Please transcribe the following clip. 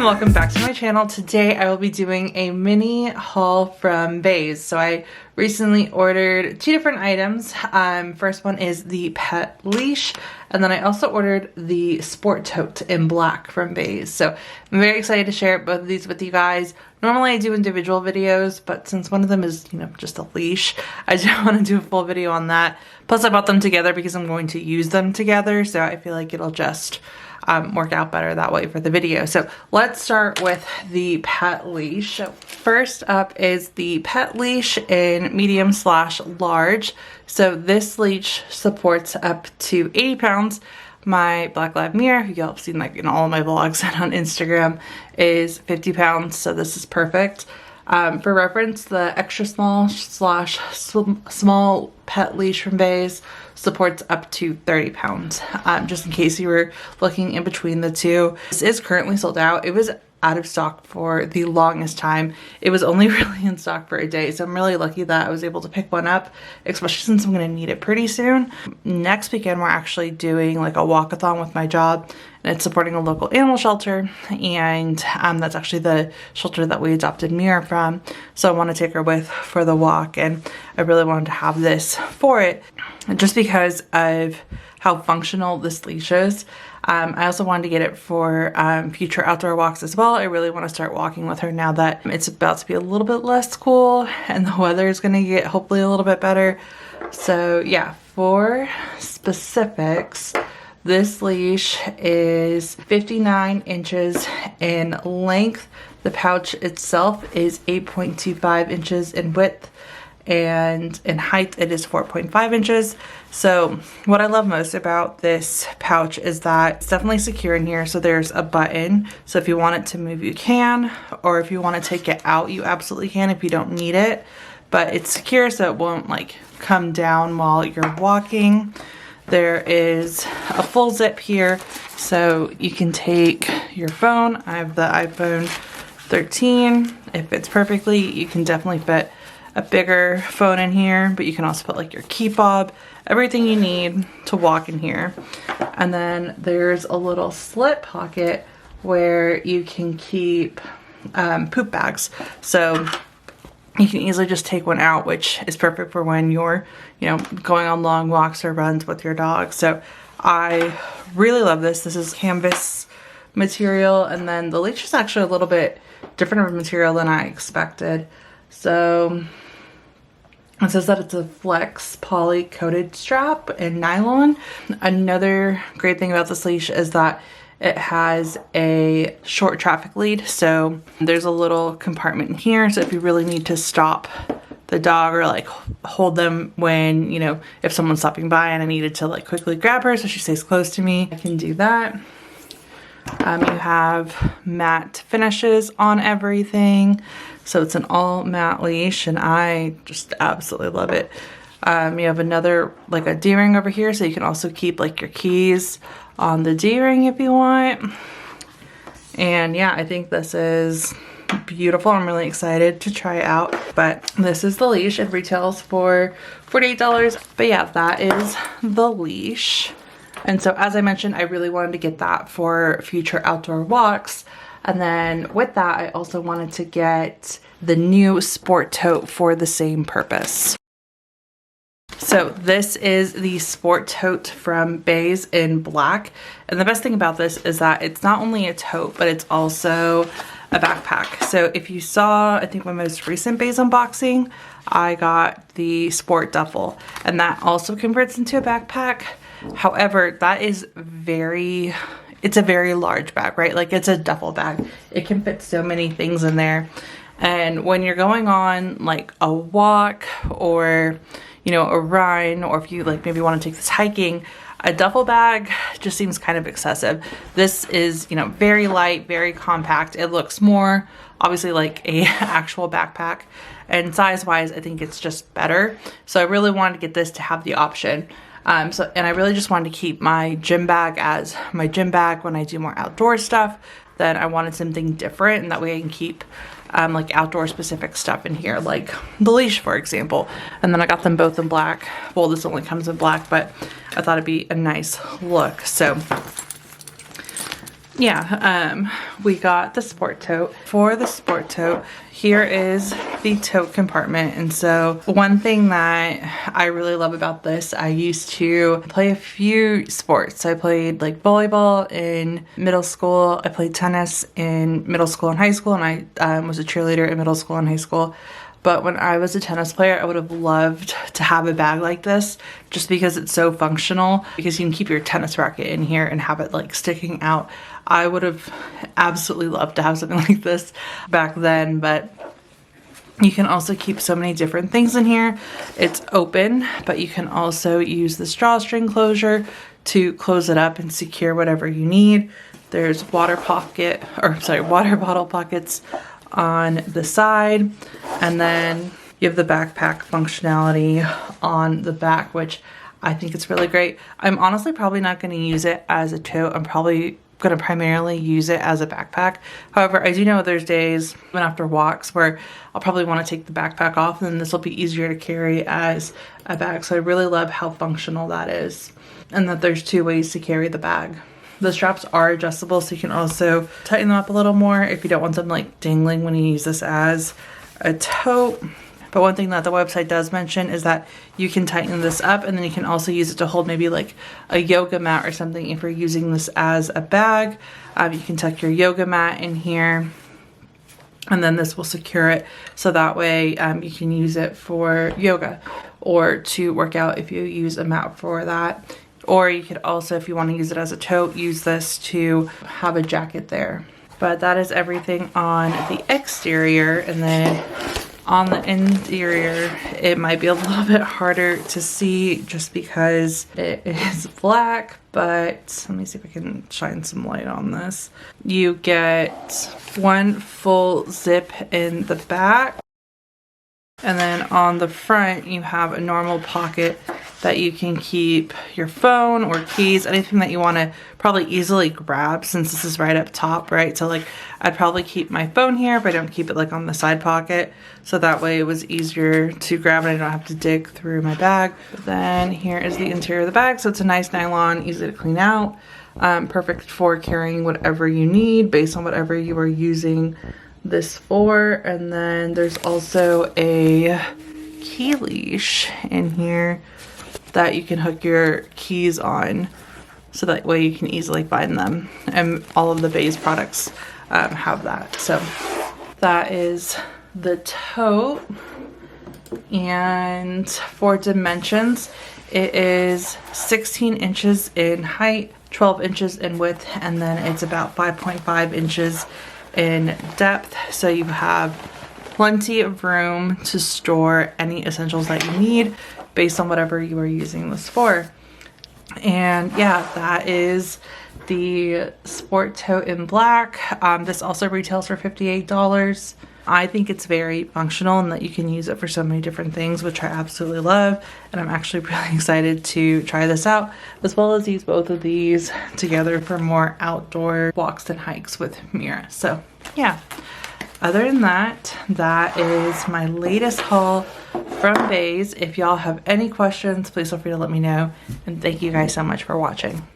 and welcome back to my channel. Today I will be doing a mini haul from Beis. So I recently ordered two different items. First one is the pet leash, and then I also ordered the sport tote in black from Beis. So I'm very excited to share both of these with you guys. Normally I do individual videos, but since one of them is, just a leash, I just want to do a full video on that. Plus I bought them together because I'm going to use them together, so I feel like it'll just work out better that way for the video. So let's start with the pet leash. First up is the pet leash in medium/large. So this leash supports up to 80 pounds. My Black Lab mirror, who y'all have seen like in all of my vlogs and on Instagram, is 50 pounds. So this is perfect. For reference, the extra small pet leash from Beis supports up to 30 pounds, just in case you were looking in between the two. This is currently sold out. It was out of stock for the longest time. It was only really in stock for a day, so I'm really lucky that I was able to pick one up, especially since I'm going to need it pretty soon. Next weekend we're actually doing like a walkathon with my job, and it's supporting a local animal shelter, and that's actually the shelter that we adopted Mira from, so I want to take her with for the walk, and I really wanted to have this for it just because of how functional this leash is. I also wanted to get it for future outdoor walks as well. I really want to start walking with her now that it's about to be a little bit less cool and the weather is going to get hopefully a little bit better. So yeah, for specifics, this leash is 59 inches in length. The pouch itself is 8.25 inches in width, and in height it is 4.5 inches. So what I love most about this pouch is that it's definitely secure in here. So there's a button, so if you want it to move you can, or if you want to take it out you absolutely can if you don't need it, but it's secure so it won't like come down while you're walking. There is a full zip here, so you can take your phone. I have the iPhone 13. It fits perfectly. You can definitely fit a bigger phone in here, but you can also put like your key fob, everything you need to walk in here. And then there's a little slip pocket where you can keep poop bags. So you can easily just take one out, which is perfect for when you're, going on long walks or runs with your dog. So I really love this. This is canvas material, and then the leash is actually a little bit different of a material than I expected. So it says that it's a flex poly coated strap in nylon. Another great thing about this leash is that it has a short traffic lead. So there's a little compartment in here. So if you really need to stop the dog or like hold them when, if someone's stopping by and I needed to like quickly grab her so she stays close to me, I can do that. You have matte finishes on everything. So it's an all matte leash, and I just absolutely love it. You have another, like a D-ring over here, so you can also keep like your keys on the D-ring if you want. And yeah, I think this is beautiful. I'm really excited to try it out. But this is the leash. It retails for $48. But yeah, that is the leash. And so as I mentioned, I really wanted to get that for future outdoor walks. And then with that, I also wanted to get the new sport tote for the same purpose. So this is the sport tote from Beis in black. And the best thing about this is that it's not only a tote, but it's also a backpack. So if you saw, I think my most recent Beis unboxing, I got the sport duffel, and that also converts into a backpack. However, that is it's a very large bag, right? Like it's a duffel bag. It can fit so many things in there. And when you're going on like a walk or, a run, or if you like maybe want to take this hiking, a duffel bag just seems kind of excessive. This is, very light, very compact. It looks more obviously like a actual backpack, and size wise, I think it's just better. So I really wanted to get this to have the option. And I really just wanted to keep my gym bag as my gym bag when I do more outdoor stuff. Then I wanted something different, and that way I can keep like outdoor specific stuff in here, like the leash, for example. And then I got them both in black. Well, this only comes in black, but I thought it'd be a nice look. So yeah, we got the sport tote. For the sport tote, here is the tote compartment. And so one thing that I really love about this, I used to play a few sports. I played like volleyball in middle school. I played tennis in middle school and high school, and I was a cheerleader in middle school and high school. But when I was a tennis player, I would have loved to have a bag like this just because it's so functional, because you can keep your tennis racket in here and have it like sticking out. I would have absolutely loved to have something like this back then, but you can also keep so many different things in here. It's open, but you can also use the drawstring closure to close it up and secure whatever you need. There's water bottle pockets on the side, and then you have the backpack functionality on the back, which I think it's really great. I'm honestly probably not going to use it as a tote. I'm probably going to primarily use it as a backpack. However, I do know there's days even after walks where I'll probably want to take the backpack off, and then this will be easier to carry as a bag. So I really love how functional that is, and that there's 2 ways to carry the bag. The straps are adjustable, so you can also tighten them up a little more if you don't want them like dangling when you use this as a tote. But one thing that the website does mention is that you can tighten this up, and then you can also use it to hold maybe like a yoga mat or something if you're using this as a bag. You can tuck your yoga mat in here, and then this will secure it, so that way you can use it for yoga or to work out if you use a mat for that. Or you could also, if you want to use it as a tote, use this to have a jacket there. But that is everything on the exterior. And then on the interior, it might be a little bit harder to see just because it is black. But let me see if I can shine some light on this. You get 1 full zip in the back. And then on the front, you have a normal pocket that you can keep your phone or keys, anything that you want to probably easily grab, since this is right up top, right? So like I'd probably keep my phone here, but I don't keep it like on the side pocket. So that way it was easier to grab and I don't have to dig through my bag. Then here is the interior of the bag. So it's a nice nylon, easy to clean out. Perfect for carrying whatever you need based on whatever you are using this for. And then there's also a key leash in here that you can hook your keys on, so that way you can easily find them, and all of the Beis products have that. So that is the tote. And for dimensions, it is 16 inches in height, 12 inches in width, and then it's about 5.5 inches in depth. So you have plenty of room to store any essentials that you need based on whatever you are using this for. And yeah, that is the sport tote in black. This also retails for $58. I think it's very functional and that you can use it for so many different things, which I absolutely love. And I'm actually really excited to try this out, as well as use both of these together for more outdoor walks and hikes with Mira. So yeah, other than that, that is my latest haul from Beis. If y'all have any questions, please feel free to let me know. And thank you guys so much for watching.